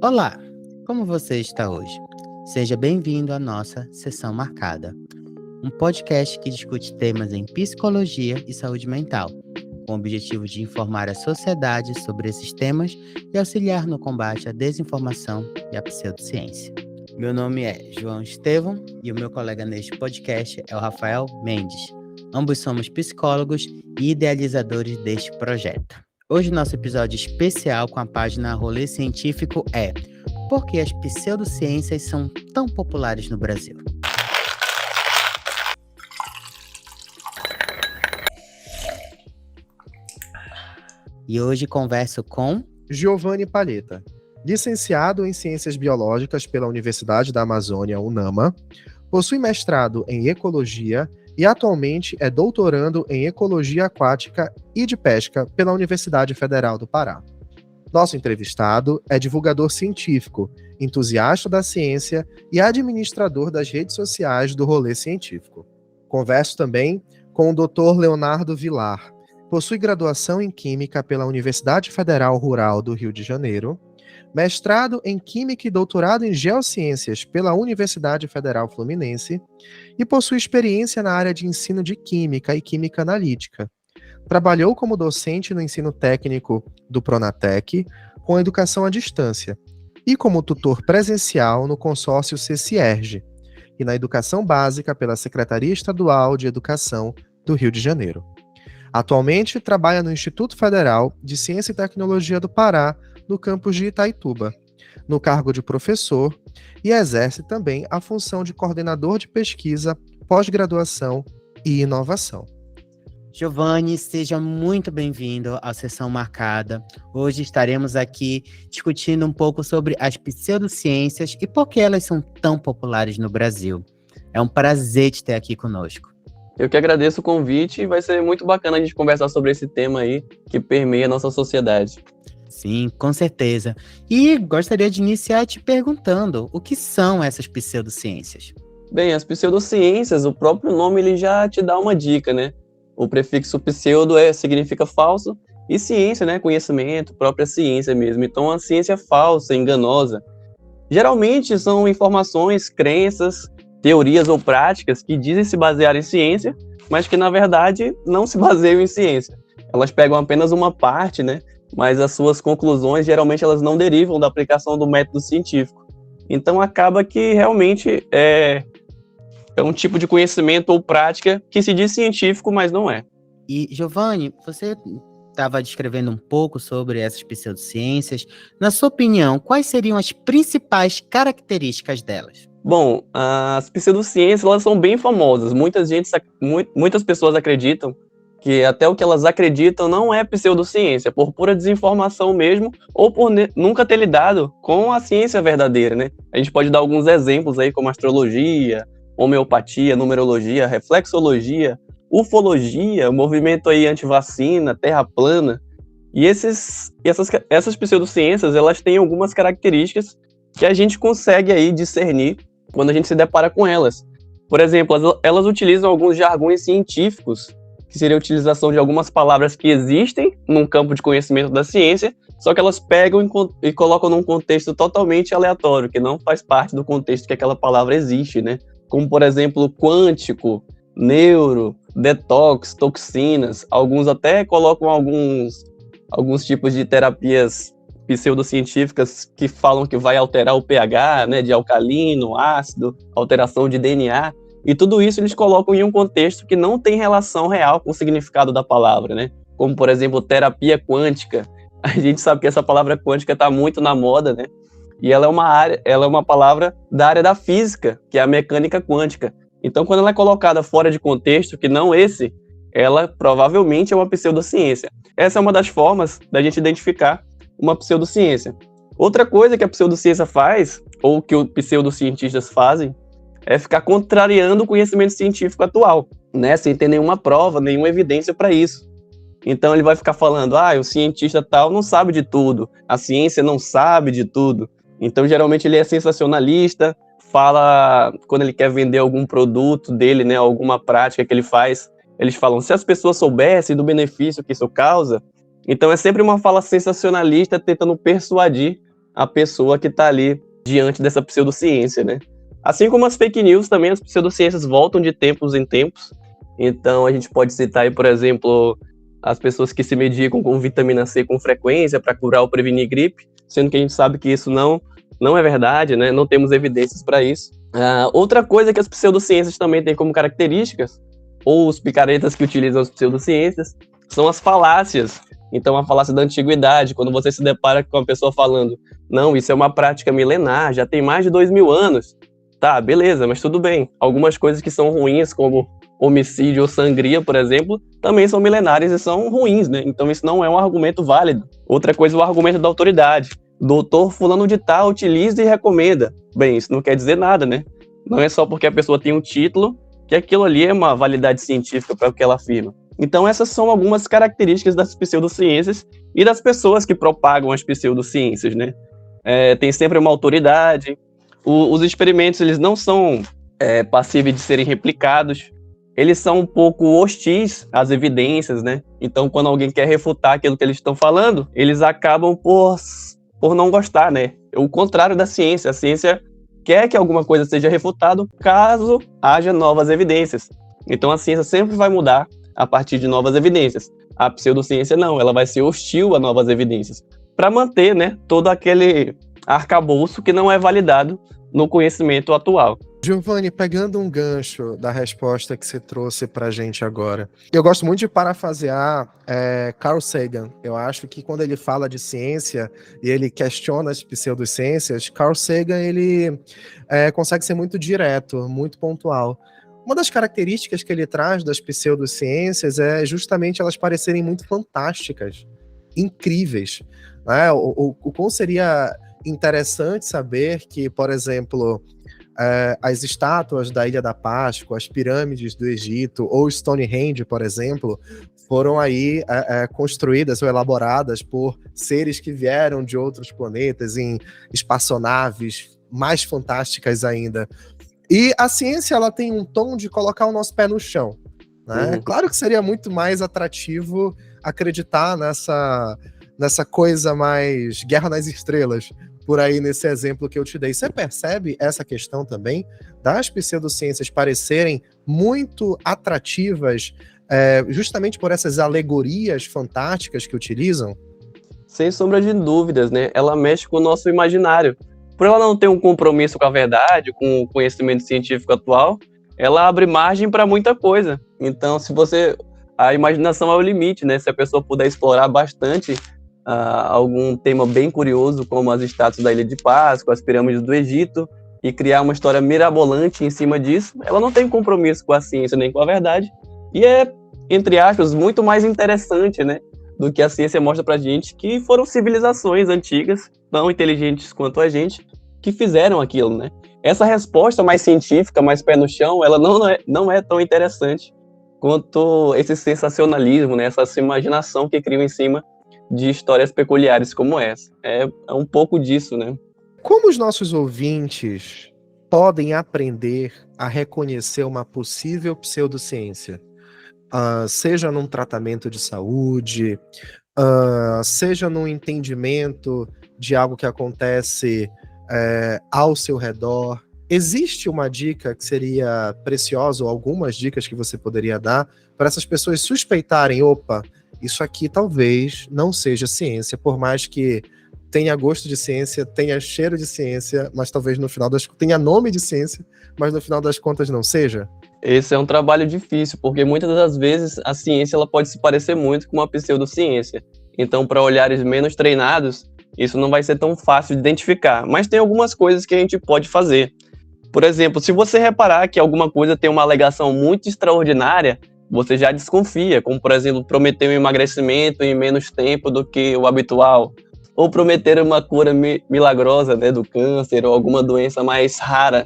Olá, como você está hoje? Seja bem-vindo à nossa Sessão Marcada, um podcast que discute temas em psicologia e saúde mental, com o objetivo de informar a sociedade sobre esses temas e auxiliar no combate à desinformação e à pseudociência. Meu nome é João Estevão e o meu colega neste podcast é o Rafael Mendes. Ambos somos psicólogos e idealizadores deste projeto. Hoje nosso episódio especial com a página Rolê Científico é Por que as pseudociências são tão populares no Brasil? E hoje converso com Giovanni Palheta, licenciado em Ciências Biológicas pela Universidade da Amazônia, UNAMA, possui mestrado em Ecologia e atualmente é doutorando em Ecologia Aquática e de Pesca pela Universidade Federal do Pará. Nosso entrevistado é divulgador científico, entusiasta da ciência e administrador das redes sociais do Rolê Científico. Converso também com o Dr. Leonardo Vilar. Possui graduação em Química pela Universidade Federal Rural do Rio de Janeiro, mestrado em Química e doutorado em Geociências pela Universidade Federal Fluminense e possui experiência na área de ensino de Química e Química Analítica. Trabalhou como docente no ensino técnico do Pronatec, com educação à distância, e como tutor presencial no consórcio CCERJ, e na educação básica pela Secretaria Estadual de Educação do Rio de Janeiro. Atualmente trabalha no Instituto Federal de Ciência e Tecnologia do Pará, no campus de Itaituba, no cargo de professor, e exerce também a função de coordenador de pesquisa, pós-graduação e inovação. Giovanni, seja muito bem-vindo à Sessão Marcada. Hoje estaremos aqui discutindo um pouco sobre as pseudociências e por que elas são tão populares no Brasil. É um prazer te ter aqui conosco. Eu que agradeço o convite e vai ser muito bacana a gente conversar sobre esse tema aí que permeia a nossa sociedade. Sim, com certeza. E gostaria de iniciar te perguntando, o que são essas pseudociências? Bem, as pseudociências, o próprio nome ele já te dá uma dica, né? O prefixo pseudo significa falso e ciência, né? Conhecimento, própria ciência mesmo. Então, a ciência falsa, enganosa. Geralmente são informações, crenças, teorias ou práticas que dizem se basear em ciência, mas que, na verdade, não se baseiam em ciência. Elas pegam apenas uma parte, né? Mas as suas conclusões, geralmente, elas não derivam da aplicação do método científico. Então, acaba que realmente é um tipo de conhecimento ou prática que se diz científico, mas não é. E, Giovanni, você estava descrevendo um pouco sobre essas pseudociências. Na sua opinião, quais seriam as principais características delas? Bom, as pseudociências, elas são bem famosas. Muitas pessoas acreditam que até o que elas acreditam não é pseudociência, por pura desinformação mesmo, ou por nunca ter lidado com a ciência verdadeira, né? A gente pode dar alguns exemplos aí, como astrologia, homeopatia, numerologia, reflexologia, ufologia, movimento aí anti-vacina, terra plana. E essas pseudociências, elas têm algumas características que a gente consegue aí discernir quando a gente se depara com elas. Por exemplo, elas utilizam alguns jargões científicos, que seria a utilização de algumas palavras que existem num campo de conhecimento da ciência, só que elas pegam e colocam num contexto totalmente aleatório, que não faz parte do contexto que aquela palavra existe, né? Como, por exemplo, quântico, neuro, detox, toxinas. Alguns até colocam alguns tipos de terapias pseudocientíficas que falam que vai alterar o pH, né, de alcalino, ácido, alteração de DNA. E tudo isso eles colocam em um contexto que não tem relação real com o significado da palavra, né? Como, por exemplo, terapia quântica. A gente sabe que essa palavra quântica está muito na moda, né? E ela é uma palavra da área da física, que é a mecânica quântica. Então, quando ela é colocada fora de contexto, que não esse, ela provavelmente é uma pseudociência. Essa é uma das formas da gente identificar uma pseudociência. Outra coisa que a pseudociência faz, ou que os pseudocientistas fazem, é ficar contrariando o conhecimento científico atual, né? Sem ter nenhuma prova, nenhuma evidência para isso. Então ele vai ficar falando, o cientista tal não sabe de tudo, a ciência não sabe de tudo. Então geralmente ele é sensacionalista, fala quando ele quer vender algum produto dele, né, alguma prática que ele faz, eles falam, se as pessoas soubessem do benefício que isso causa, então é sempre uma fala sensacionalista tentando persuadir a pessoa que está ali diante dessa pseudociência, né? Assim como as fake news também, as pseudociências voltam de tempos em tempos. Então a gente pode citar aí, por exemplo, as pessoas que se medicam com vitamina C com frequência para curar ou prevenir gripe, sendo que a gente sabe que isso não é verdade, né? Não temos evidências para isso. Outra coisa que as pseudociências também têm como características, ou os picaretas que utilizam as pseudociências, são as falácias. Então, a falácia da antiguidade, quando você se depara com uma pessoa falando, não, isso é uma prática milenar, já tem mais de 2000 anos. Tá, beleza, mas tudo bem. Algumas coisas que são ruins, como homicídio ou sangria, por exemplo, também são milenares e são ruins, né? Então, isso não é um argumento válido. Outra coisa, o argumento da autoridade. Doutor fulano de tal utiliza e recomenda. Bem, isso não quer dizer nada, né? Não é só porque a pessoa tem um título que aquilo ali é uma validade científica para o que ela afirma. Então, essas são algumas características das pseudociências e das pessoas que propagam as pseudociências, né? Tem sempre uma autoridade. Os experimentos, eles não são passíveis de serem replicados. Eles são um pouco hostis às evidências, né? Então, quando alguém quer refutar aquilo que eles estão falando, eles acabam por não gostar, né? O contrário da ciência. A ciência quer que alguma coisa seja refutada caso haja novas evidências. Então, a ciência sempre vai mudar a partir de novas evidências. A pseudociência não, ela vai ser hostil a novas evidências, para manter, né, todo aquele arcabouço que não é validado no conhecimento atual. Giovanni, pegando um gancho da resposta que você trouxe pra gente agora, eu gosto muito de parafrasear Carl Sagan. Eu acho que quando ele fala de ciência e ele questiona as pseudociências, Carl Sagan ele consegue ser muito direto, muito pontual. Uma das características que ele traz das pseudociências é justamente elas parecerem muito fantásticas, incríveis, né? O quão seria interessante saber que, por exemplo, as estátuas da Ilha da Páscoa, as pirâmides do Egito ou Stonehenge, por exemplo, foram aí construídas ou elaboradas por seres que vieram de outros planetas em espaçonaves mais fantásticas ainda. E a ciência, ela tem um tom de colocar o nosso pé no chão, né? Claro que seria muito mais atrativo acreditar nessa coisa mais Guerra nas Estrelas, por aí nesse exemplo que eu te dei. Você percebe essa questão também das pseudociências parecerem muito atrativas justamente por essas alegorias fantásticas que utilizam? Sem sombra de dúvidas, né? Ela mexe com o nosso imaginário. Por ela não ter um compromisso com a verdade, com o conhecimento científico atual, ela abre margem para muita coisa. Então, a imaginação é o limite, né? Se a pessoa puder explorar bastante algum tema bem curioso, como as estátuas da Ilha de Páscoa, as pirâmides do Egito, e criar uma história mirabolante em cima disso, ela não tem compromisso com a ciência nem com a verdade, e é, entre aspas, muito mais interessante, né, do que a ciência mostra pra gente, que foram civilizações antigas, tão inteligentes quanto a gente, que fizeram aquilo, né? Essa resposta mais científica, mais pé no chão, ela não é tão interessante quanto esse sensacionalismo, né, essa imaginação que criam em cima de histórias peculiares como essa. É um pouco disso, né? Como os nossos ouvintes podem aprender a reconhecer uma possível pseudociência? Seja num tratamento de saúde, seja num entendimento de algo que acontece ao seu redor. Existe uma dica que seria preciosa, ou algumas dicas que você poderia dar para essas pessoas suspeitarem, opa, isso aqui talvez não seja ciência, por mais que tenha gosto de ciência, tenha cheiro de ciência, mas talvez no final tenha nome de ciência, mas no final das contas não seja? Esse é um trabalho difícil, porque muitas das vezes a ciência ela pode se parecer muito com uma pseudociência. Então, para olhares menos treinados, isso não vai ser tão fácil de identificar. Mas tem algumas coisas que a gente pode fazer. Por exemplo, se você reparar que alguma coisa tem uma alegação muito extraordinária, você já desconfia, como, por exemplo, prometer um emagrecimento em menos tempo do que o habitual, ou prometer uma cura milagrosa, né, do câncer ou alguma doença mais rara.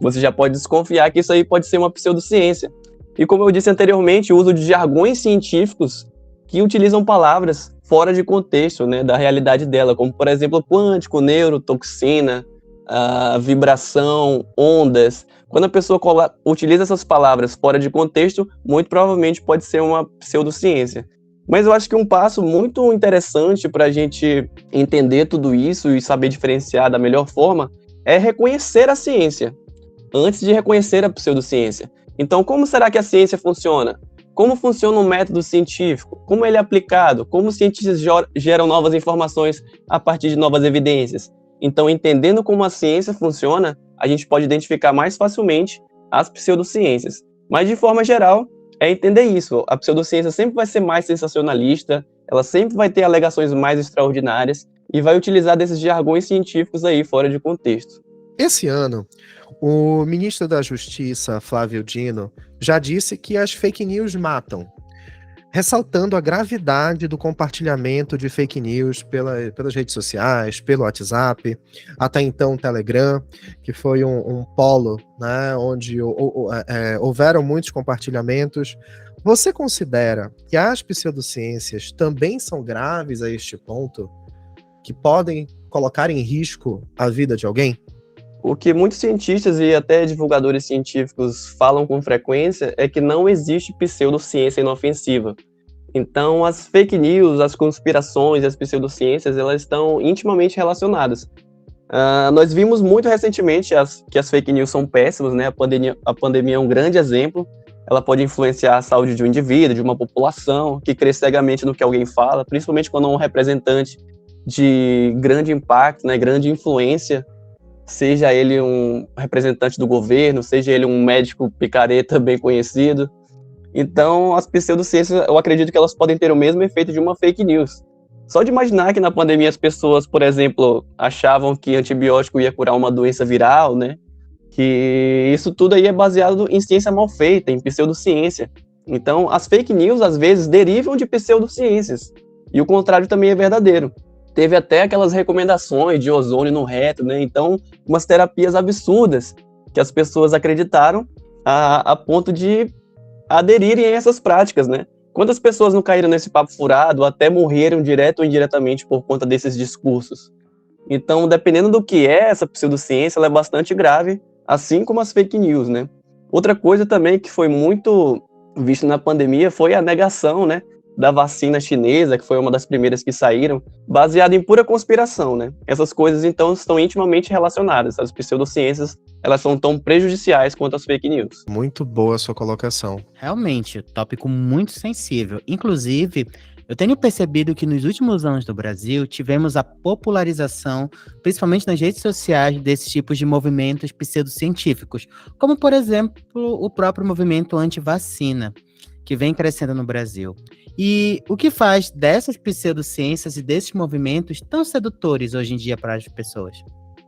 Você já pode desconfiar que isso aí pode ser uma pseudociência. E como eu disse anteriormente, o uso de jargões científicos que utilizam palavras fora de contexto, né, da realidade dela, como, por exemplo, quântico, neurotoxina, vibração, ondas. Quando a pessoa utiliza essas palavras fora de contexto, muito provavelmente pode ser uma pseudociência. Mas eu acho que um passo muito interessante para a gente entender tudo isso e saber diferenciar da melhor forma é reconhecer a ciência, antes de reconhecer a pseudociência. Então, como será que a ciência funciona? Como funciona um método científico? Como ele é aplicado? Como os cientistas geram novas informações a partir de novas evidências? Então, entendendo como a ciência funciona, a gente pode identificar mais facilmente as pseudociências. Mas, de forma geral, é entender isso. A pseudociência sempre vai ser mais sensacionalista, ela sempre vai ter alegações mais extraordinárias e vai utilizar desses jargões científicos aí fora de contexto. Esse ano, o ministro da Justiça, Flávio Dino, já disse que as fake news matam, ressaltando a gravidade do compartilhamento de fake news pelas redes sociais, pelo WhatsApp, até então o Telegram, que foi um polo, né, onde houveram muitos compartilhamentos. Você considera que as pseudociências também são graves a este ponto, que podem colocar em risco a vida de alguém? O que muitos cientistas e até divulgadores científicos falam com frequência é que não existe pseudociência inofensiva. Então, as fake news, as conspirações e as pseudociências, elas estão intimamente relacionadas. Nós vimos muito recentemente que as fake news são péssimas, né? A pandemia é um grande exemplo. Ela pode influenciar a saúde de um indivíduo, de uma população, que crê cegamente no que alguém fala, principalmente quando é um representante de grande impacto, né? Grande influência, seja ele um representante do governo, seja ele um médico picareta bem conhecido. Então, as pseudociências, eu acredito que elas podem ter o mesmo efeito de uma fake news. Só de imaginar que na pandemia as pessoas, por exemplo, achavam que antibiótico ia curar uma doença viral, né? Que isso tudo aí é baseado em ciência mal feita, em pseudociência. Então, as fake news, às vezes, derivam de pseudociências. E o contrário também é verdadeiro. Teve até aquelas recomendações de ozônio no reto, né? Então, umas terapias absurdas que as pessoas acreditaram a ponto de aderirem a essas práticas, né? Quantas pessoas não caíram nesse papo furado, até morreram direto ou indiretamente por conta desses discursos? Então, dependendo do que é essa pseudociência, ela é bastante grave, assim como as fake news, né? Outra coisa também que foi muito vista na pandemia foi a negação, né, da vacina chinesa, que foi uma das primeiras que saíram, baseada em pura conspiração, né? Essas coisas, então, estão intimamente relacionadas. As pseudociências, elas são tão prejudiciais quanto as fake news. Muito boa a sua colocação. Realmente, tópico muito sensível. Inclusive, eu tenho percebido que nos últimos anos do Brasil tivemos a popularização, principalmente nas redes sociais, desses tipos de movimentos pseudocientíficos, como, por exemplo, o próprio movimento anti-vacina, que vem crescendo no Brasil. E o que faz dessas pseudociências e desses movimentos tão sedutores hoje em dia para as pessoas?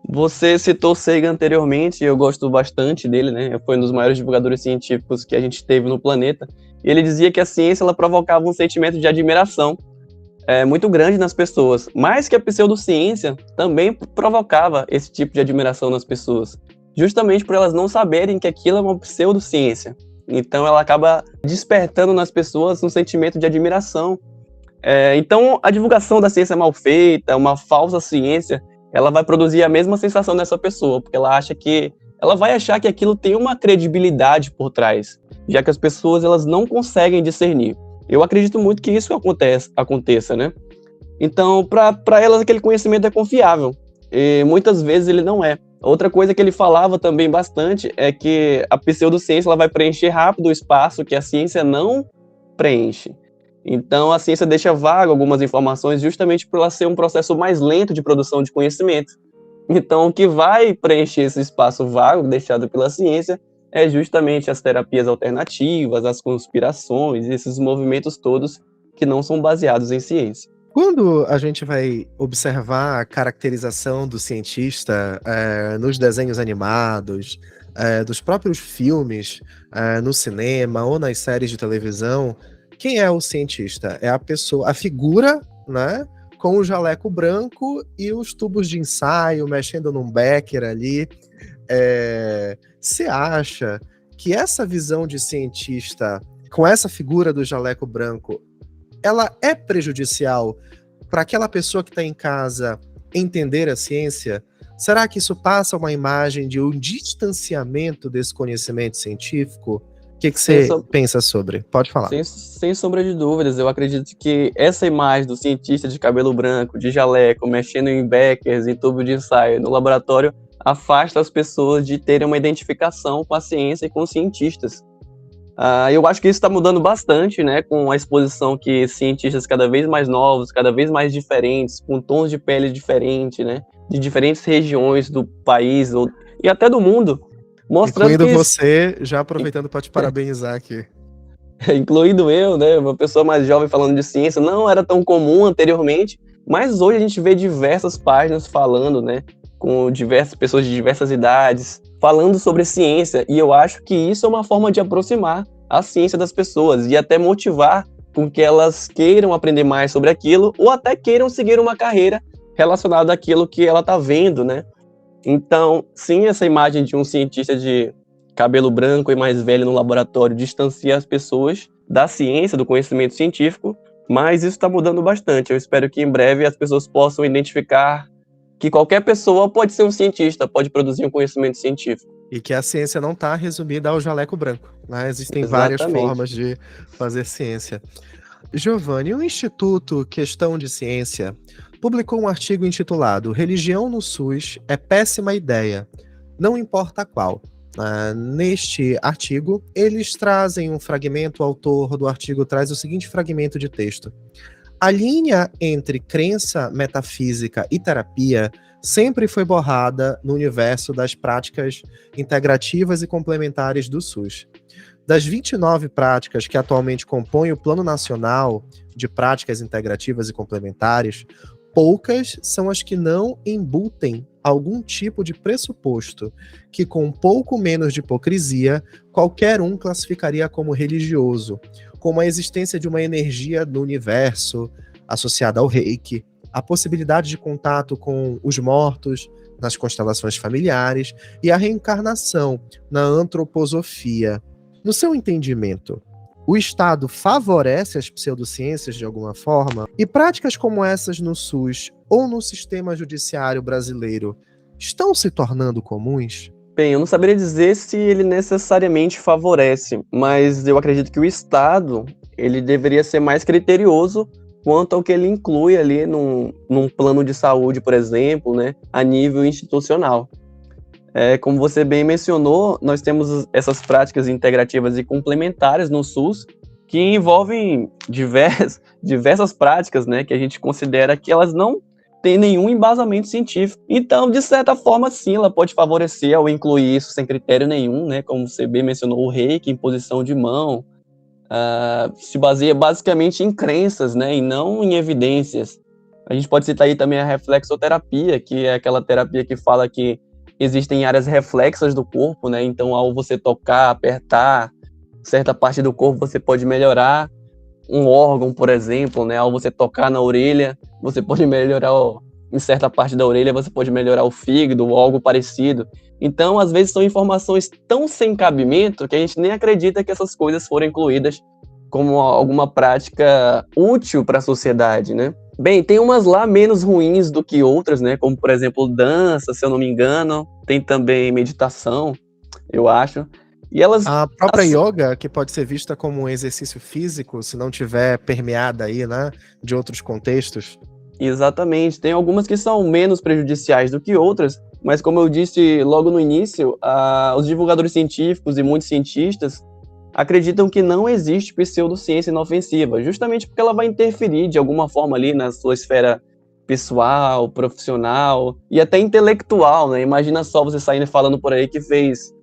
Você citou Sagan anteriormente, eu gosto bastante dele, né? Foi um dos maiores divulgadores científicos que a gente teve no planeta. E ele dizia que a ciência ela provocava um sentimento de admiração muito grande nas pessoas, mas que a pseudociência também provocava esse tipo de admiração nas pessoas, justamente por elas não saberem que aquilo é uma pseudociência. Então ela acaba despertando nas pessoas um sentimento de admiração. Então a divulgação da ciência mal feita, uma falsa ciência, ela vai produzir a mesma sensação nessa pessoa, porque ela vai achar que aquilo tem uma credibilidade por trás, já que as pessoas elas não conseguem discernir. Eu acredito muito que isso aconteça, né? Então, para elas aquele conhecimento é confiável, e muitas vezes ele não é. Outra coisa que ele falava também bastante é que a pseudociência ela vai preencher rápido o espaço que a ciência não preenche. Então, a ciência deixa vago algumas informações justamente por ela ser um processo mais lento de produção de conhecimento. Então, o que vai preencher esse espaço vago deixado pela ciência é justamente as terapias alternativas, as conspirações, esses movimentos todos que não são baseados em ciência. Quando a gente vai observar a caracterização do cientista nos desenhos animados, dos próprios filmes, no cinema ou nas séries de televisão, quem é o cientista? É a pessoa, a figura, né, com o jaleco branco e os tubos de ensaio, mexendo num becker ali. Você acha que essa visão de cientista, com essa figura do jaleco branco, ela é prejudicial para aquela pessoa que está em casa entender a ciência? Será que isso passa uma imagem de um distanciamento desse conhecimento científico? O que você pensa sobre? Pode falar. Sem sombra de dúvidas, eu acredito que essa imagem do cientista de cabelo branco, de jaleco, mexendo em beckers, em tubo de ensaio no laboratório, afasta as pessoas de terem uma identificação com a ciência e com os cientistas. Eu acho que isso está mudando bastante, né, com a exposição que cientistas cada vez mais novos, cada vez mais diferentes, com tons de pele diferentes, né, de diferentes regiões do país e até do mundo, mostrando incluindo que... você, já aproveitando para te parabenizar aqui. Incluindo eu, né, uma pessoa mais jovem falando de ciência, não era tão comum anteriormente, mas hoje a gente vê diversas páginas falando, né, com diversas pessoas de diversas idades, falando sobre ciência, e eu acho que isso é uma forma de aproximar a ciência das pessoas e até motivar com que elas queiram aprender mais sobre aquilo ou até queiram seguir uma carreira relacionada àquilo que ela está vendo, né? Então, sim, essa imagem de um cientista de cabelo branco e mais velho no laboratório distancia as pessoas da ciência, do conhecimento científico, mas isso está mudando bastante. Eu espero que em breve as pessoas possam identificar que qualquer pessoa pode ser um cientista, pode produzir um conhecimento científico. E que a ciência não está resumida ao jaleco branco, né? Existem Exatamente. várias formas de fazer ciência. Giovanni, o Instituto Questão de Ciência publicou um artigo intitulado Religião no SUS é péssima ideia, não importa qual. Neste artigo, eles trazem um fragmento, o autor do artigo traz o seguinte fragmento de texto. A linha entre crença metafísica e terapia sempre foi borrada no universo das práticas integrativas e complementares do SUS. Das 29 práticas que atualmente compõem o Plano Nacional de Práticas Integrativas e Complementares, poucas são as que não embutem algum tipo de pressuposto que, com um pouco menos de hipocrisia, qualquer um classificaria como religioso, como a existência de uma energia no universo associada ao reiki, a possibilidade de contato com os mortos nas constelações familiares e a reencarnação na antroposofia. No seu entendimento, o Estado favorece as pseudociências de alguma forma? E práticas como essas no SUS ou no sistema judiciário brasileiro estão se tornando comuns? Bem, eu não saberia dizer se ele necessariamente favorece, mas eu acredito que o Estado ele deveria ser mais criterioso quanto ao que ele inclui ali num plano de saúde, por exemplo, né, a nível institucional. Como você bem mencionou, nós temos essas práticas integrativas e complementares no SUS que envolvem diversas práticas, né, que a gente considera que elas não têm nenhum embasamento científico. Então, de certa forma, sim, ela pode favorecer ao incluir isso sem critério nenhum, né, como você bem mencionou, o reiki, imposição de mão, se baseia basicamente em crenças, né, e não em evidências. A gente pode citar aí também a reflexoterapia, que é aquela terapia que fala que existem áreas reflexas do corpo, né? Então, ao você tocar, apertar certa parte do corpo, você pode melhorar um órgão, por exemplo, né? Ao você tocar na orelha, você pode melhorar em certa parte da orelha, você pode melhorar o fígado ou algo parecido. Então, às vezes, são informações tão sem cabimento que a gente nem acredita que essas coisas foram incluídas como alguma prática útil para a sociedade, né? Bem, tem umas lá menos ruins do que outras, né? Como, por exemplo, dança, se eu não me engano. Tem também meditação, eu acho. E elas... A própria yoga, que pode ser vista como um exercício físico, se não tiver permeada aí, né? De outros contextos. Exatamente. Tem algumas que são menos prejudiciais do que outras, mas como eu disse logo no início, os divulgadores científicos e muitos cientistas acreditam que não existe pseudociência inofensiva, justamente porque ela vai interferir de alguma forma ali na sua esfera pessoal, profissional e até intelectual, né? Imagina só você saindo falando por aí que fez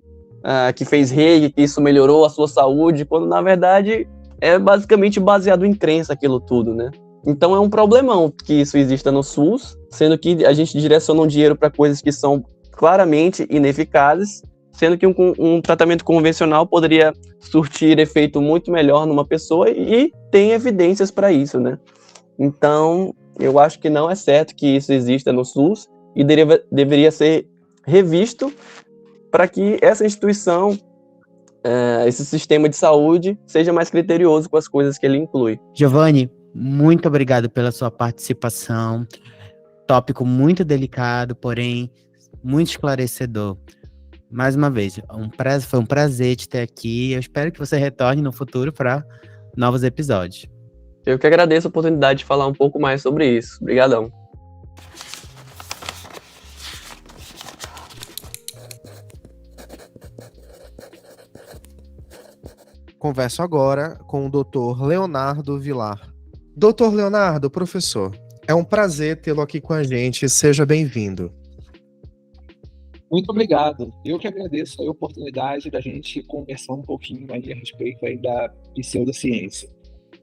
reiki, que isso melhorou a sua saúde, quando na verdade é basicamente baseado em crença aquilo tudo, né? Então é um problemão que isso exista no SUS, sendo que a gente direciona um dinheiro para coisas que são claramente ineficazes, sendo que um tratamento convencional poderia surtir efeito muito melhor numa pessoa e tem evidências para isso, né? Então, eu acho que não é certo que isso exista no SUS e deveria ser revisto para que essa instituição, esse sistema de saúde, seja mais criterioso com as coisas que ele inclui. Giovanni, muito obrigado pela sua participação. Tópico muito delicado, porém muito esclarecedor. Mais uma vez, foi um prazer te ter aqui. Eu espero que você retorne no futuro para novos episódios. Eu que agradeço a oportunidade de falar um pouco mais sobre isso. Obrigadão. Converso agora com o Dr. Leonardo Vilar. Dr. Leonardo, professor, é um prazer tê-lo aqui com a gente. Seja bem-vindo. Muito obrigado. Eu que agradeço a oportunidade da gente conversar um pouquinho aí a respeito aí da pseudociência.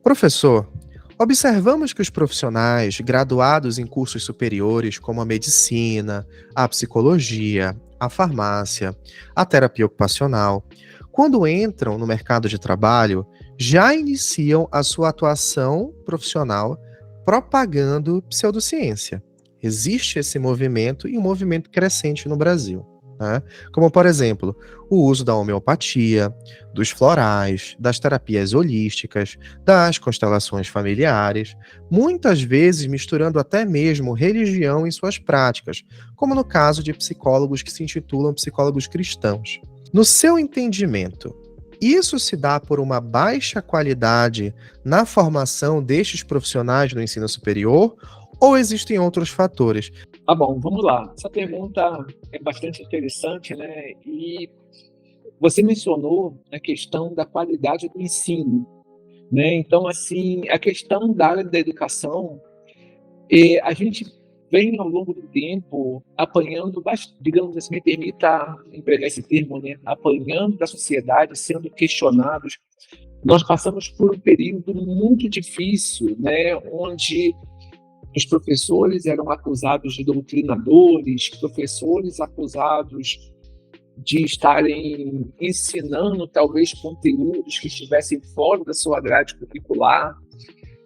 Professor, observamos que os profissionais graduados em cursos superiores, como a medicina, a psicologia, a farmácia, a terapia ocupacional, quando entram no mercado de trabalho, já iniciam a sua atuação profissional propagando pseudociência. Existe esse movimento e um movimento crescente no Brasil, né? Como, por exemplo, o uso da homeopatia, dos florais, das terapias holísticas, das constelações familiares, muitas vezes misturando até mesmo religião em suas práticas, como no caso de psicólogos que se intitulam psicólogos cristãos. No seu entendimento, isso se dá por uma baixa qualidade na formação destes profissionais no ensino superior ou existem outros fatores? Tá bom, vamos lá. Essa pergunta é bastante interessante, né? E você mencionou a questão da qualidade do ensino, né? Então, assim, a questão da área da educação, a gente vem ao longo do tempo apanhando, digamos assim, me permita empregar esse termo, né? Apanhando da sociedade, sendo questionados. Nós passamos por um período muito difícil, né? Onde os professores eram acusados de doutrinadores, professores acusados de estarem ensinando talvez conteúdos que estivessem fora da sua grade curricular.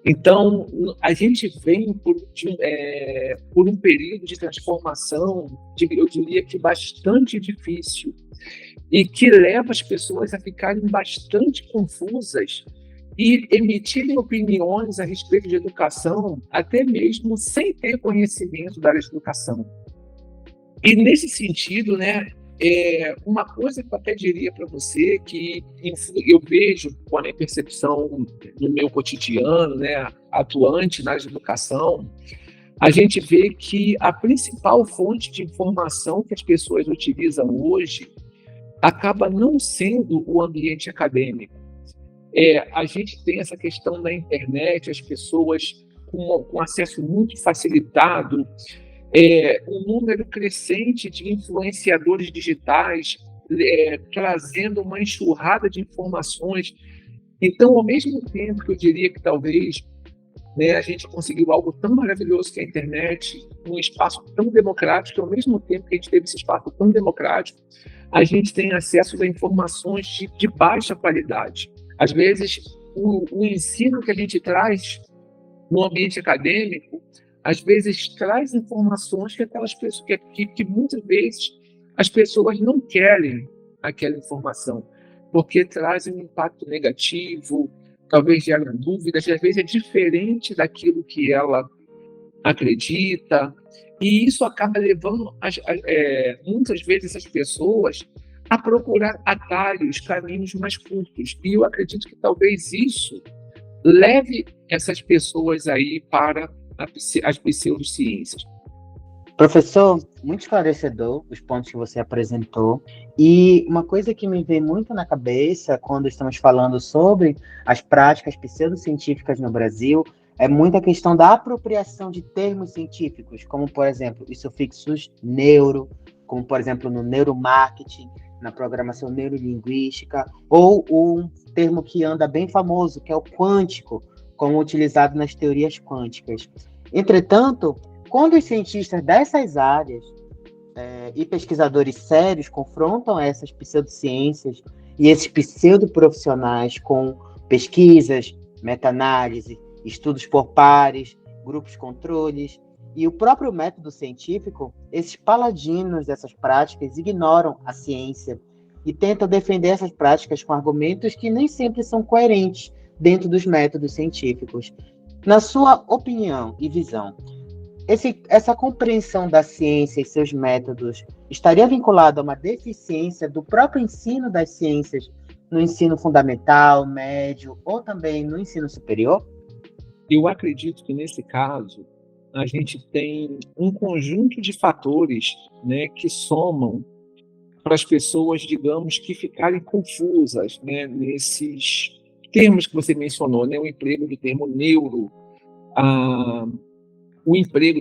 Então, a gente vem por um período de transformação, eu diria que bastante difícil, e que leva as pessoas a ficarem bastante confusas e emitirem opiniões a respeito de educação, até mesmo sem ter conhecimento da área de educação. E nesse sentido, né, uma coisa que eu até diria para você, que eu vejo com a minha percepção no meu cotidiano, né, atuante na área de educação, a gente vê que a principal fonte de informação que as pessoas utilizam hoje acaba não sendo o ambiente acadêmico. A gente tem essa questão da internet, as pessoas com acesso muito facilitado, um número crescente de influenciadores digitais, trazendo uma enxurrada de informações. Então, ao mesmo tempo que eu diria que talvez, né, a gente conseguiu algo tão maravilhoso que é a internet, um espaço tão democrático, ao mesmo tempo que a gente teve esse espaço tão democrático, a gente tem acesso a informações de baixa qualidade. Às vezes, o ensino que a gente traz no ambiente acadêmico, às vezes traz informações que aquelas pessoas que muitas vezes as pessoas não querem aquela informação, porque trazem um impacto negativo, talvez gera dúvidas, às vezes é diferente daquilo que ela acredita, e isso acaba levando muitas vezes as pessoas a procurar atalhos, caminhos mais curtos. E eu acredito que talvez isso leve essas pessoas aí para as pseudociências. Professor, muito esclarecedor os pontos que você apresentou. E uma coisa que me vem muito na cabeça quando estamos falando sobre as práticas pseudocientíficas no Brasil é muito a questão da apropriação de termos científicos, como, por exemplo, os sufixos neuro, como, por exemplo, no neuromarketing, na programação neurolinguística, ou um termo que anda bem famoso, que é o quântico, como utilizado nas teorias quânticas. Entretanto, quando os cientistas dessas áreas e pesquisadores sérios confrontam essas pseudociências e esses pseudoprofissionais com pesquisas, meta-análise, estudos por pares, grupos controles e o próprio método científico, esses paladinos dessas práticas ignoram a ciência e tentam defender essas práticas com argumentos que nem sempre são coerentes dentro dos métodos científicos. Na sua opinião e visão, essa compreensão da ciência e seus métodos estaria vinculado a uma deficiência do próprio ensino das ciências no ensino fundamental, médio ou também no ensino superior? Eu acredito que, nesse caso, a gente tem um conjunto de fatores, né, que somam para as pessoas, digamos, que ficarem confusas, né, nesses termos que você mencionou, né, o emprego do termo neuro, o emprego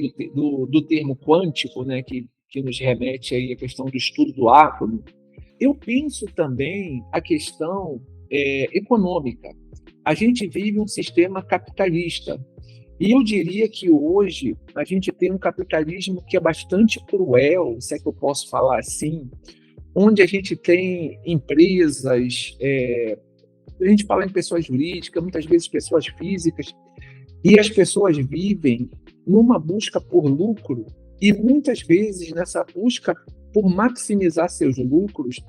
do termo quântico, né, que nos remete aí à questão do estudo do átomo. Eu penso também a questão econômica. A gente vive um sistema capitalista, e eu diria que hoje a gente tem um capitalismo que é bastante cruel, se é que eu posso falar assim, onde a gente tem empresas, a gente fala em pessoas jurídicas, muitas vezes pessoas físicas, e as pessoas vivem numa busca por lucro, e muitas vezes nessa busca por maximizar seus lucros,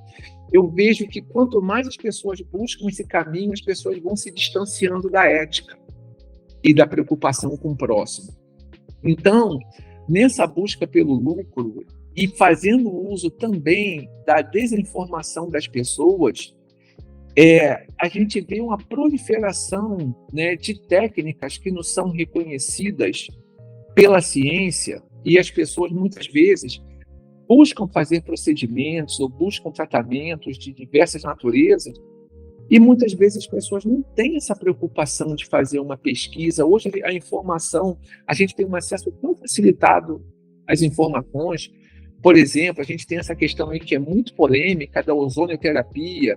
eu vejo que quanto mais as pessoas buscam esse caminho, as pessoas vão se distanciando da ética e da preocupação com o próximo. Então, nessa busca pelo lucro e fazendo uso também da desinformação das pessoas, a gente vê uma proliferação, né, de técnicas que não são reconhecidas pela ciência, e as pessoas muitas vezes buscam fazer procedimentos ou buscam tratamentos de diversas naturezas, e muitas vezes as pessoas não têm essa preocupação de fazer uma pesquisa. Hoje a informação, a gente tem um acesso tão facilitado às informações. Por exemplo, a gente tem essa questão aí que é muito polêmica da ozonioterapia.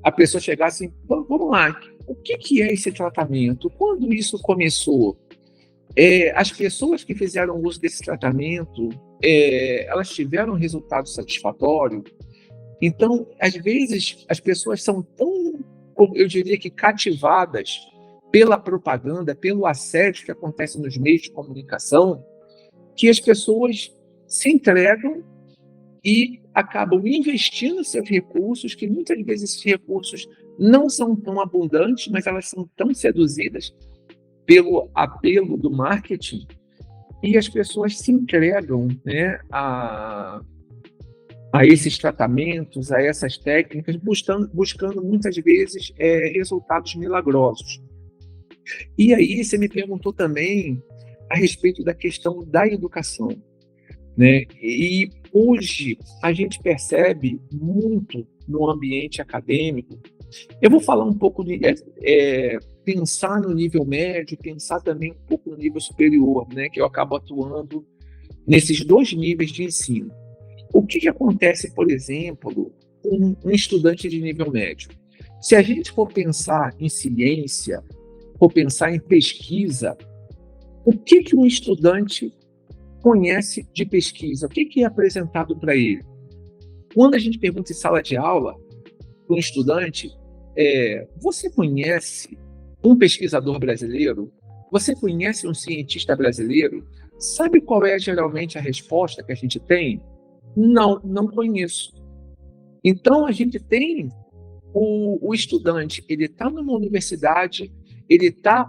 A pessoa chegar assim, vamos lá, o que é esse tratamento? Quando isso começou? As pessoas que fizeram uso desse tratamento, elas tiveram um resultado satisfatório? Então, às vezes, as pessoas são tão, eu diria que, cativadas pela propaganda, pelo assédio que acontece nos meios de comunicação, que as pessoas se entregam e acabam investindo seus recursos, que muitas vezes esses recursos não são tão abundantes, mas elas são tão seduzidas pelo apelo do marketing, e as pessoas se entregam, né, a esses tratamentos, a essas técnicas, buscando muitas vezes resultados milagrosos. E aí você me perguntou também a respeito da questão da educação, né? E hoje a gente percebe muito no ambiente acadêmico. Eu vou falar um pouco de pensar no nível médio, pensar também um pouco no nível superior, né? Que eu acabo atuando nesses dois níveis de ensino. O que acontece, por exemplo, com um estudante de nível médio? Se a gente for pensar em ciência, for pensar em pesquisa, o que um estudante conhece de pesquisa? O que é apresentado para ele? Quando a gente pergunta em sala de aula para um estudante, você conhece um pesquisador brasileiro? Você conhece um cientista brasileiro? Sabe qual é geralmente a resposta que a gente tem? Não conheço. Então, a gente tem o estudante, ele está numa universidade,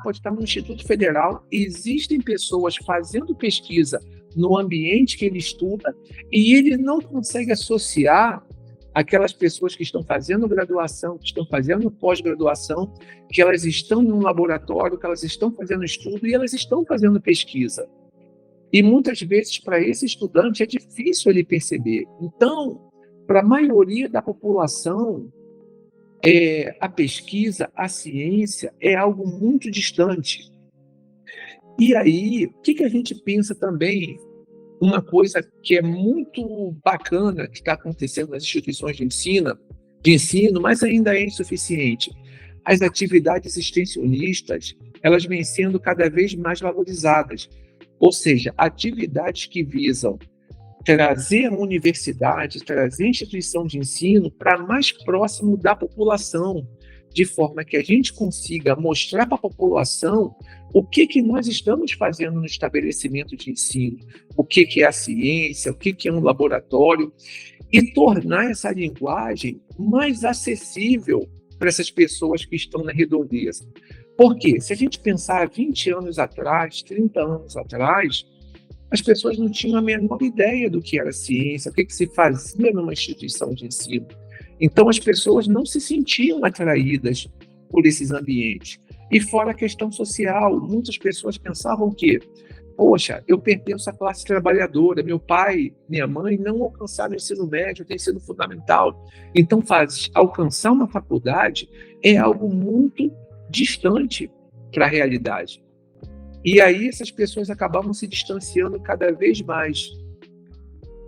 pode estar no Instituto Federal, existem pessoas fazendo pesquisa no ambiente que ele estuda, e ele não consegue associar aquelas pessoas que estão fazendo graduação, que estão fazendo pós-graduação, que elas estão em um laboratório, que elas estão fazendo estudo e elas estão fazendo pesquisa. E muitas vezes, para esse estudante, é difícil ele perceber. Então, para a maioria da população, a pesquisa, a ciência é algo muito distante. E aí, o que a gente pensa também? Uma coisa que é muito bacana que está acontecendo nas instituições de ensino, mas ainda é insuficiente. As atividades extensionistas, elas vêm sendo cada vez mais valorizadas. Ou seja, atividades que visam trazer a universidade, trazer a instituição de ensino para mais próximo da população, de forma que a gente consiga mostrar para a população o que nós estamos fazendo no estabelecimento de ensino, o que é a ciência, o que é um laboratório, e tornar essa linguagem mais acessível para essas pessoas que estão na redondeza. Porque se a gente pensar 20 anos atrás, 30 anos atrás, as pessoas não tinham a menor ideia do que era ciência, o que se fazia numa instituição de ensino. Então, as pessoas não se sentiam atraídas por esses ambientes. E fora a questão social, muitas pessoas pensavam que, poxa, eu pertenço à classe trabalhadora, meu pai, minha mãe não alcançaram o ensino médio, tem ensino fundamental. Então, alcançar uma faculdade é algo muito distante para a realidade. E aí essas pessoas acabavam se distanciando cada vez mais.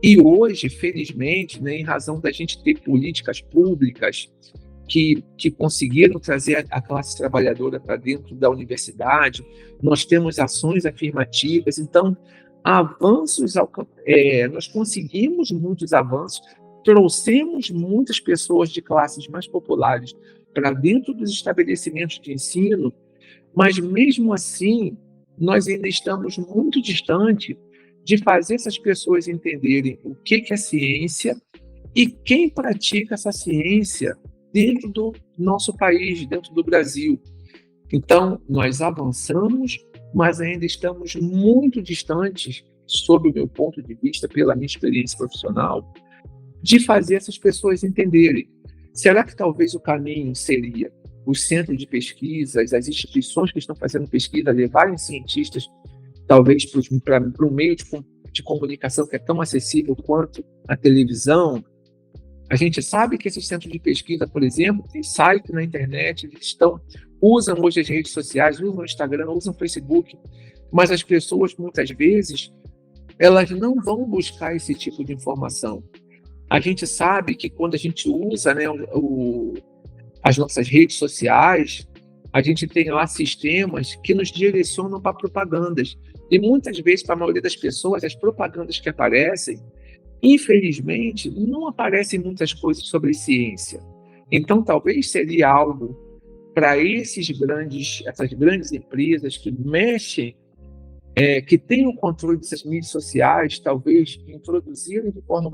E hoje, felizmente, né, em razão da gente ter políticas públicas que conseguiram trazer a classe trabalhadora para dentro da universidade, nós temos ações afirmativas, então, nós conseguimos muitos avanços, trouxemos muitas pessoas de classes mais populares para dentro dos estabelecimentos de ensino, mas mesmo assim, nós ainda estamos muito distante de fazer essas pessoas entenderem o que é ciência e quem pratica essa ciência dentro do nosso país, dentro do Brasil. Então, nós avançamos, mas ainda estamos muito distantes, sob o meu ponto de vista, pela minha experiência profissional, de fazer essas pessoas entenderem. Será que talvez o caminho seria os centros de pesquisas, as instituições que estão fazendo pesquisa, levarem cientistas, talvez, para um meio de comunicação que é tão acessível quanto a televisão? A gente sabe que esses centros de pesquisa, por exemplo, têm site na internet, eles usam hoje as redes sociais, usam o Instagram, usam o Facebook, mas as pessoas, muitas vezes, elas não vão buscar esse tipo de informação. A gente sabe que quando a gente usa, né, as nossas redes sociais, a gente tem lá sistemas que nos direcionam para propagandas. E muitas vezes, para a maioria das pessoas, as propagandas que aparecem, infelizmente, não aparecem muitas coisas sobre ciência. Então, talvez seria algo para essas grandes empresas que mexem, que têm o controle dessas mídias sociais, talvez introduzirem de forma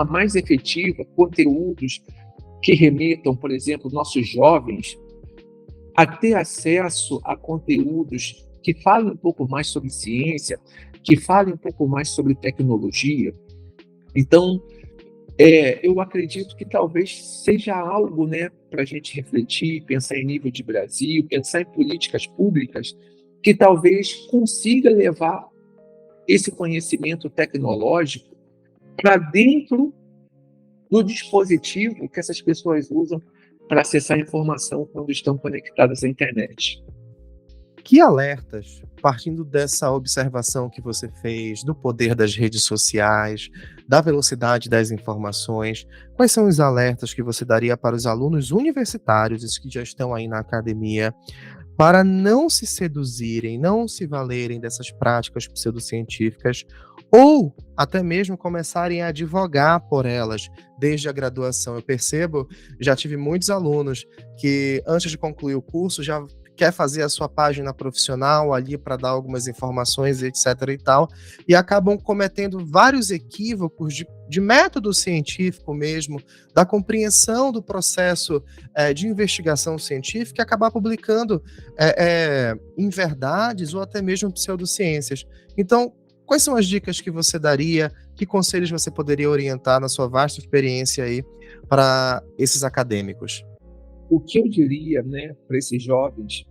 mais efetiva conteúdos que remetam, por exemplo, nossos jovens a ter acesso a conteúdos que falem um pouco mais sobre ciência, que falem um pouco mais sobre tecnologia. Então, eu acredito que talvez seja algo, né, para a gente refletir, pensar em nível de Brasil, pensar em políticas públicas que talvez consiga levar esse conhecimento tecnológico para dentro do dispositivo que essas pessoas usam para acessar a informação quando estão conectadas à internet. Que alertas, partindo dessa observação que você fez do poder das redes sociais, da velocidade das informações, quais são os alertas que você daria para os alunos universitários, os que já estão aí na academia, para não se seduzirem, não se valerem dessas práticas pseudocientíficas, ou até mesmo começarem a advogar por elas desde a graduação? Eu percebo, já tive muitos alunos que antes de concluir o curso já quer fazer a sua página profissional ali para dar algumas informações, etc. e tal, e acabam cometendo vários equívocos de método científico mesmo, da compreensão do processo de investigação científica, e acabar publicando inverdades ou até mesmo pseudociências. Então, quais são as dicas que você daria, que conselhos você poderia orientar na sua vasta experiência aí para esses acadêmicos? O que eu diria, né, para esses jovens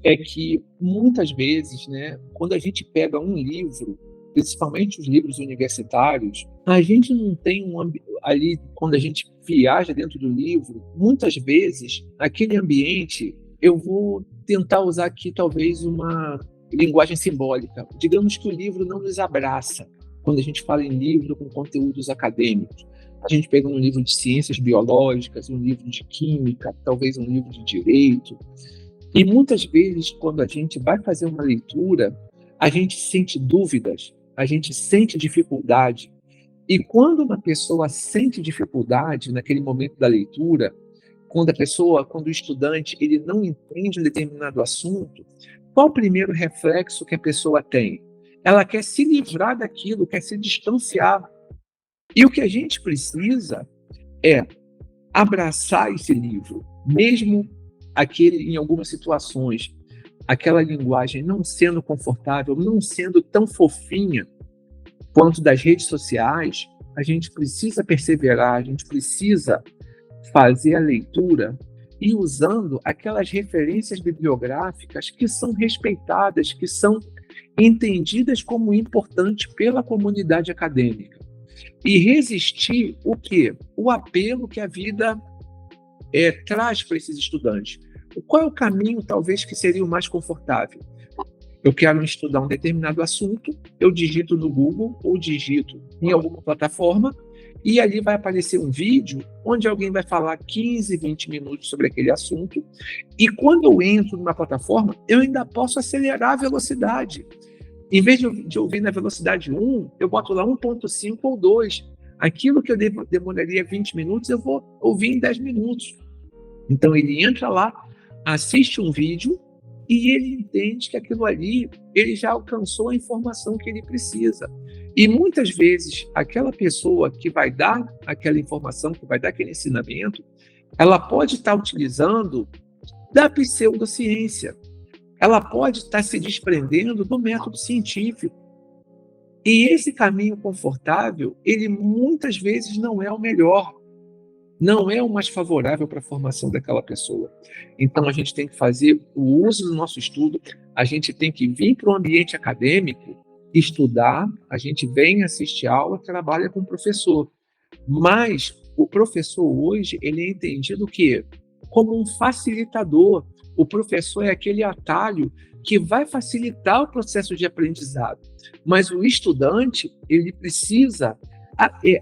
é que muitas vezes, né, quando a gente pega um livro, principalmente os livros universitários, a gente não tem ali, quando a gente viaja dentro do livro, muitas vezes, aquele ambiente, eu vou tentar usar aqui talvez uma linguagem simbólica. Digamos que o livro não nos abraça, quando a gente fala em livro com conteúdos acadêmicos. A gente pega um livro de ciências biológicas, um livro de química, talvez um livro de direito. E muitas vezes, quando a gente vai fazer uma leitura, a gente sente dúvidas, a gente sente dificuldade. E quando uma pessoa sente dificuldade naquele momento da leitura, quando o estudante ele não entende um determinado assunto, qual o primeiro reflexo que a pessoa tem? Ela quer se livrar daquilo, quer se distanciar. E o que a gente precisa é abraçar esse livro, mesmo aquele em algumas situações, aquela linguagem não sendo confortável, não sendo tão fofinha quanto das redes sociais, a gente precisa perseverar, a gente precisa fazer a leitura e usando aquelas referências bibliográficas que são respeitadas, que são entendidas como importantes pela comunidade acadêmica. E resistir o quê? O apelo que a vida traz para esses estudantes. Qual é o caminho, talvez, que seria o mais confortável? Eu quero estudar um determinado assunto, eu digito no Google ou digito em alguma plataforma e ali vai aparecer um vídeo onde alguém vai falar 15, 20 minutos sobre aquele assunto e quando eu entro numa plataforma, eu ainda posso acelerar a velocidade. Em vez de ouvir na velocidade 1, eu boto lá 1.5 ou 2. Aquilo que eu demoraria 20 minutos, eu vou ouvir em 10 minutos. Então ele entra lá, assiste um vídeo e ele entende que aquilo ali, ele já alcançou a informação que ele precisa. E muitas vezes, aquela pessoa que vai dar aquela informação, que vai dar aquele ensinamento, ela pode estar utilizando da pseudociência. Ela pode estar se desprendendo do método científico. E esse caminho confortável, ele muitas vezes não é o melhor. Não é o mais favorável para a formação daquela pessoa. Então, a gente tem que fazer o uso do nosso estudo, a gente tem que vir para o ambiente acadêmico, estudar, a gente vem assistir aula, trabalha com o professor. Mas o professor hoje, ele é entendido como um facilitador. O professor é aquele atalho que vai facilitar o processo de aprendizado. Mas o estudante, ele precisa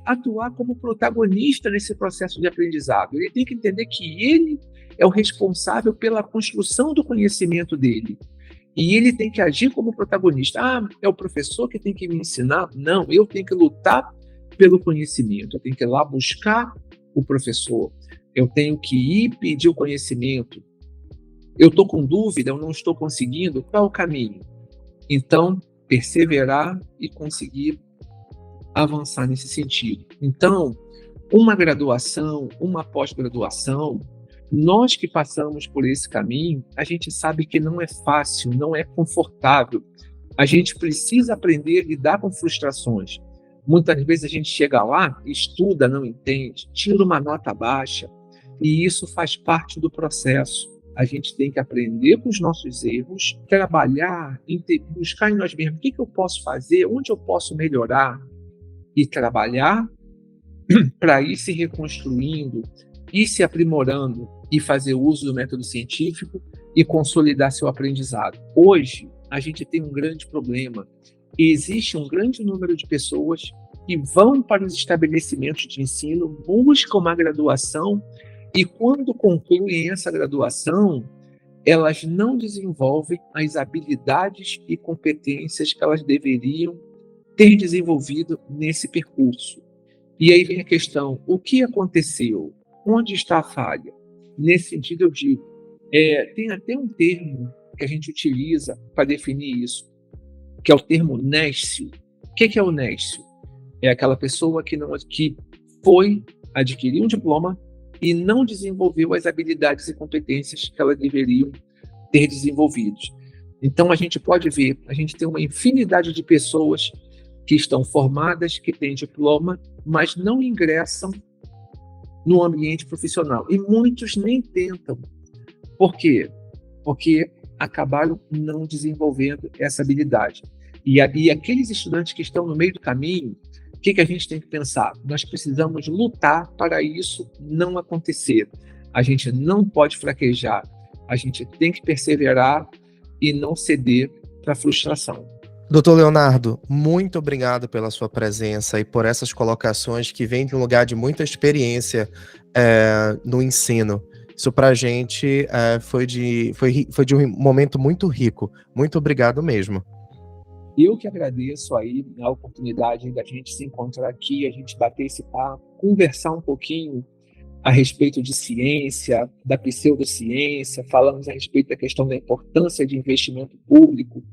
atuar como protagonista nesse processo de aprendizado. Ele tem que entender que ele é o responsável pela construção do conhecimento dele. E ele tem que agir como protagonista. É o professor que tem que me ensinar? Não, eu tenho que lutar pelo conhecimento. Eu tenho que ir lá buscar o professor. Eu tenho que ir pedir o conhecimento. Eu estou com dúvida, eu não estou conseguindo. Qual é o caminho? Então, perseverar e conseguir avançar nesse sentido. Então, uma graduação, uma pós-graduação, nós que passamos por esse caminho, a gente sabe que não é fácil, não é confortável. A gente precisa aprender a lidar com frustrações. Muitas vezes a gente chega lá, estuda, não entende, tira uma nota baixa, e isso faz parte do processo. A gente tem que aprender com os nossos erros, trabalhar, buscar em nós mesmos o que eu posso fazer, onde eu posso melhorar, e trabalhar para ir se reconstruindo, ir se aprimorando e fazer uso do método científico e consolidar seu aprendizado. Hoje, a gente tem um grande problema. Existe um grande número de pessoas que vão para os estabelecimentos de ensino, buscam uma graduação e quando concluem essa graduação, elas não desenvolvem as habilidades e competências que elas deveriam ter desenvolvido nesse percurso. E aí vem a questão, o que aconteceu? Onde está a falha? Nesse sentido, eu digo, tem até um termo que a gente utiliza para definir isso, que é o termo néscio. O que é o néscio? É aquela pessoa que foi adquirir um diploma e não desenvolveu as habilidades e competências que elas deveriam ter desenvolvido. Então, a gente pode ver, a gente tem uma infinidade de pessoas que estão formadas, que têm diploma, mas não ingressam no ambiente profissional. E muitos nem tentam. Por quê? Porque acabaram não desenvolvendo essa habilidade. E aqueles estudantes que estão no meio do caminho, o que a gente tem que pensar? Nós precisamos lutar para isso não acontecer. A gente não pode fraquejar. A gente tem que perseverar e não ceder para a frustração. Doutor Leonardo, muito obrigado pela sua presença e por essas colocações que vêm de um lugar de muita experiência no ensino. Isso para a gente foi de um momento muito rico. Muito obrigado mesmo. Eu que agradeço aí a oportunidade da gente se encontrar aqui, a gente bater esse papo, conversar um pouquinho a respeito de ciência, da pseudociência, falamos a respeito da questão da importância de investimento público.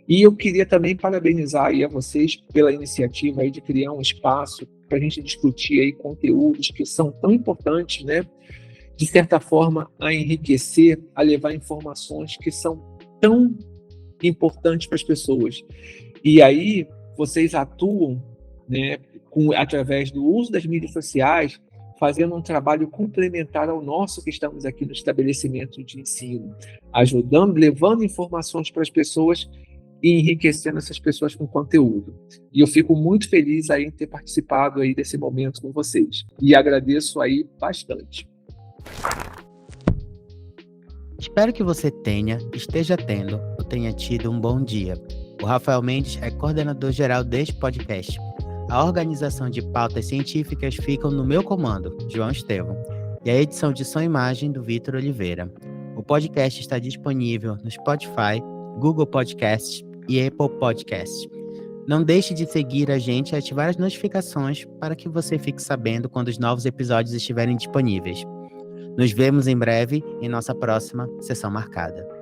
E eu queria também parabenizar aí a vocês pela iniciativa aí de criar um espaço para a gente discutir aí conteúdos que são tão importantes, né? De certa forma, a enriquecer, a levar informações que são tão importante para as pessoas. E aí vocês atuam, né, através do uso das mídias sociais, fazendo um trabalho complementar ao nosso que estamos aqui no estabelecimento de ensino, ajudando, levando informações para as pessoas e enriquecendo essas pessoas com conteúdo. E eu fico muito feliz aí em ter participado aí desse momento com vocês. E agradeço aí bastante. Espero que você esteja tendo ou tenha tido um bom dia. O Rafael Mendes é coordenador geral deste podcast. A organização de pautas científicas fica no meu comando, João Estevão, e a edição de som e imagem do Vitor Oliveira. O podcast está disponível no Spotify, Google Podcasts e Apple Podcasts. Não deixe de seguir a gente e ativar as notificações para que você fique sabendo quando os novos episódios estiverem disponíveis. Nos vemos em breve em nossa próxima Sessão Marcada.